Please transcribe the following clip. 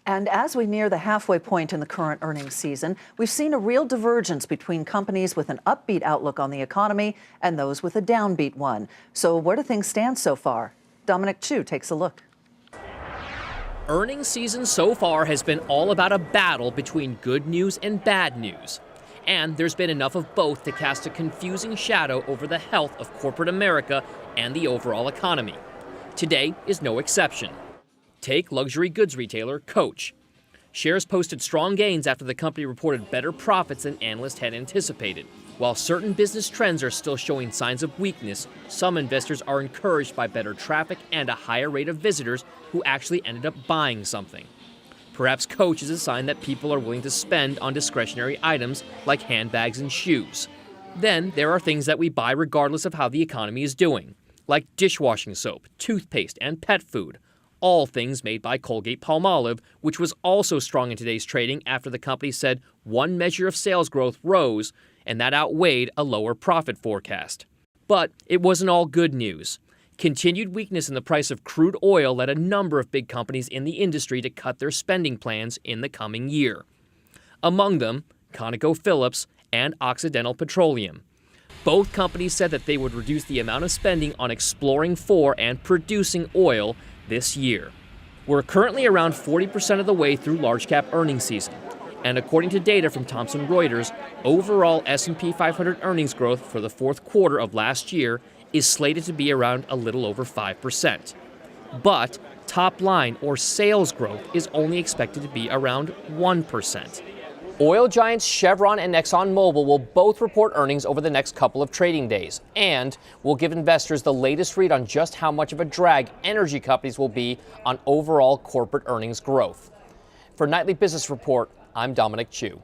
And as we near the halfway point in the current earnings season, we've seen a real divergence between companies with an upbeat outlook on the economy and those with a downbeat one. So where do things stand so far? Dominic Chu takes a look. Earnings season so far has been all about a battle between good news and bad news. And there's been enough of both to cast a confusing shadow over the health of corporate America and the overall economy. Today is no exception. Take luxury goods retailer Coach. Shares posted strong gains after the company reported better profits than analysts had anticipated. While certain business trends are still showing signs of weakness, some investors are encouraged by better traffic and a higher rate of visitors who actually ended up buying something. Perhaps Coach is a sign that people are willing to spend on discretionary items like handbags and shoes. Then there are things that we buy regardless of how the economy is doing, like dishwashing soap, toothpaste, and pet food. All things made by Colgate-Palmolive, which was also strong in today's trading after the company said one measure of sales growth rose, and that outweighed a lower profit forecast. But it wasn't all good news. Continued weakness in the price of crude oil led a number of big companies in the industry to cut their spending plans in the coming year. Among them, ConocoPhillips and Occidental Petroleum. Both companies said that they would reduce the amount of spending on exploring for and producing oil this year. We're currently around 40% of the way through large cap earnings season, and according to data from Thomson Reuters, overall S&P 500 earnings growth for the fourth quarter of last year is slated to be around a little over 5%. But top line or sales growth is only expected to be around 1%. Oil giants Chevron and ExxonMobil will both report earnings over the next couple of trading days, and will give investors the latest read on just how much of a drag energy companies will be on overall corporate earnings growth. For Nightly Business Report, I'm Dominic Chu.